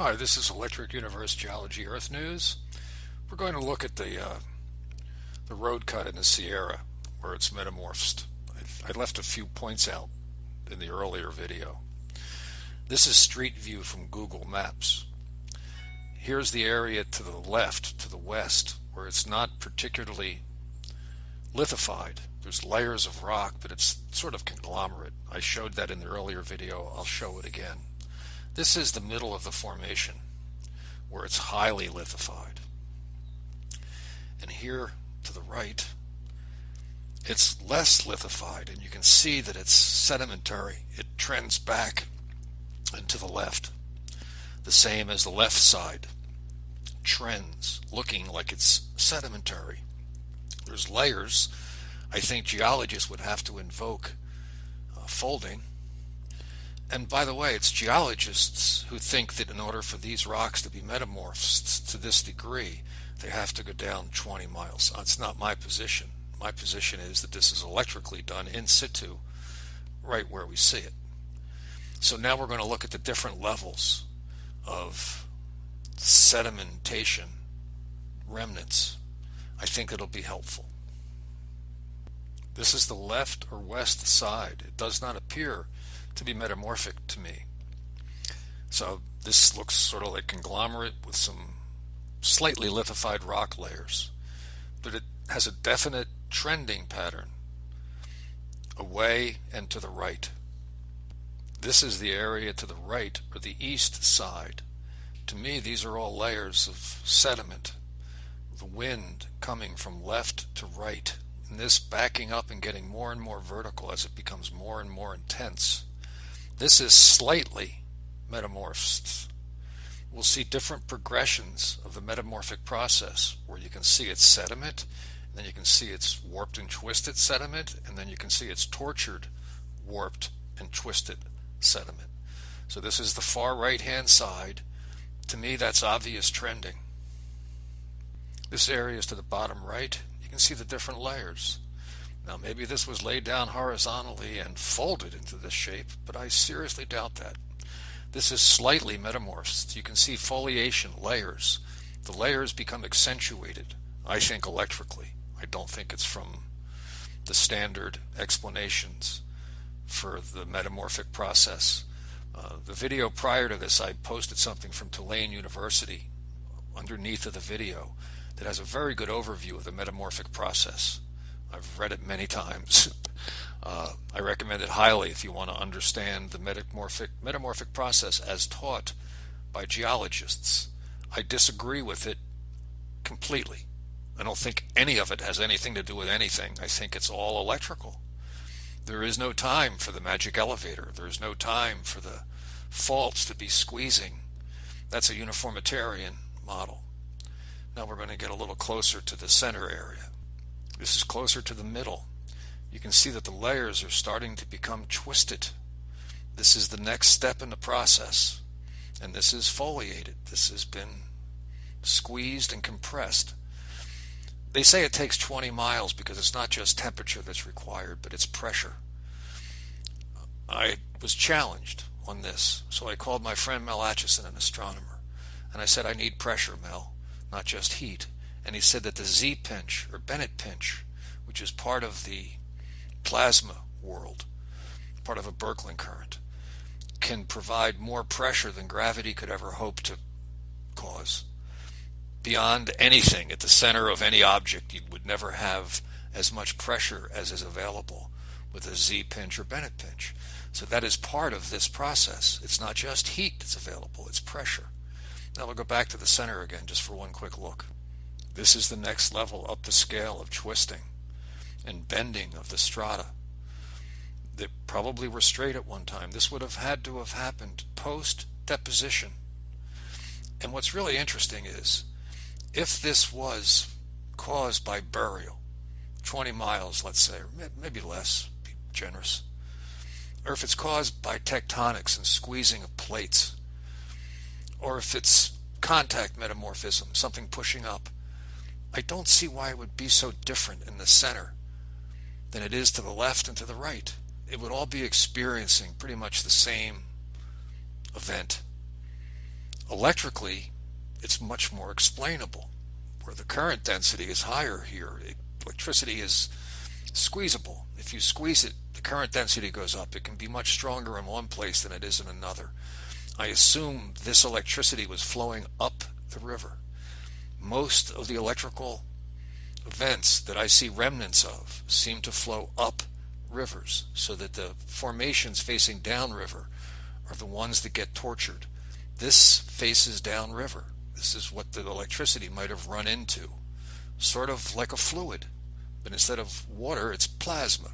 Hi, this is Electric Universe Geology Earth News. We're going to look at the road cut in the Sierra where it's metamorphosed. I left a few points out in the earlier video. This is street view from Google Maps. Here's the area to the left, to the west, where it's not particularly lithified. There's layers of rock, but it's sort of conglomerate. I showed that in the earlier video. I'll show it again. This is the middle of the formation where it's highly lithified. And here to the right, it's less lithified, and you can see that it's sedimentary. It trends back and to the left, the same as the left side trends, looking like it's sedimentary. There's layers. I think geologists would have to invoke folding. And by the way, it's geologists who think that in order for these rocks to be metamorphosed to this degree, they have to go down 20 miles. That's not my position. My position is that this is electrically done in situ, right where we see it. So now we're going to look at the different levels of sedimentation remnants. I think it'll be helpful. This is the left or west side. It does not appear to be metamorphic to me. So this looks sort of like conglomerate with some slightly lithified rock layers, but it has a definite trending pattern away and to the right. This is the area to the right, or the east side. To me, these are all layers of sediment, the wind coming from left to right, and this backing up and getting more and more vertical as it becomes more and more intense. This is slightly metamorphosed. We'll see different progressions of the metamorphic process where you can see it's sediment, and then you can see it's warped and twisted sediment, and then you can see it's tortured, warped, and twisted sediment. So this is the far right-hand side. To me, that's obvious trending. This area is to the bottom right. You can see the different layers. Now, maybe this was laid down horizontally and folded into this shape, but I seriously doubt that. This is slightly metamorphosed. You can see foliation layers. The layers become accentuated, I think, electrically. I don't think it's from the standard explanations for the metamorphic process. The video prior to this, I posted something from Tulane University underneath of the video that has a very good overview of the metamorphic process. I've read it many times. I recommend it highly if you want to understand the metamorphic process as taught by geologists. I disagree with it completely. I don't think any of it has anything to do with anything. I think it's all electrical. There is no time for the magic elevator. There is no time for the faults to be squeezing. That's a uniformitarian model. Now we're going to get a little closer to the center area. This is closer to the middle. You can see that the layers are starting to become twisted. This is the next step in the process. And this is foliated. This has been squeezed and compressed. They say it takes 20 miles because it's not just temperature that's required, but it's pressure. I was challenged on this, so I called my friend Mel Atchison, an astronomer, and I said, I need pressure, Mel, not just heat. And he said that the Z pinch, or Bennett pinch, which is part of the plasma world, part of a Birkeland current, can provide more pressure than gravity could ever hope to cause. Beyond anything, at the center of any object, you would never have as much pressure as is available with a Z pinch or Bennett pinch. So that is part of this process. It's not just heat that's available, it's pressure. Now we'll go back to the center again just for one quick look. This is the next level up the scale of twisting and bending of the strata. They probably were straight at one time. This would have had to have happened post-deposition. And what's really interesting is, if this was caused by burial, 20 miles, let's say, or maybe less, be generous, or if it's caused by tectonics and squeezing of plates, or if it's contact metamorphism, something pushing up, I don't see why it would be so different in the center than it is to the left and to the right. It would all be experiencing pretty much the same event. Electrically, it's much more explainable. Where the current density is higher here, electricity is squeezable. If you squeeze it, the current density goes up. It can be much stronger in one place than it is in another. I assume this electricity was flowing up the river. Most of the electrical events that I see remnants of seem to flow up rivers, so that the formations facing downriver are the ones that get tortured. This faces downriver. This is what the electricity might have run into, sort of like a fluid, but instead of water, it's plasma.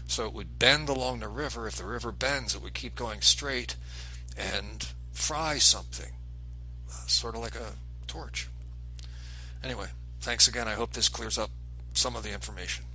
So it would bend along the river. If the river bends, it would keep going straight and fry something, sort of like a torch. Anyway, thanks again. I hope this clears up some of the information.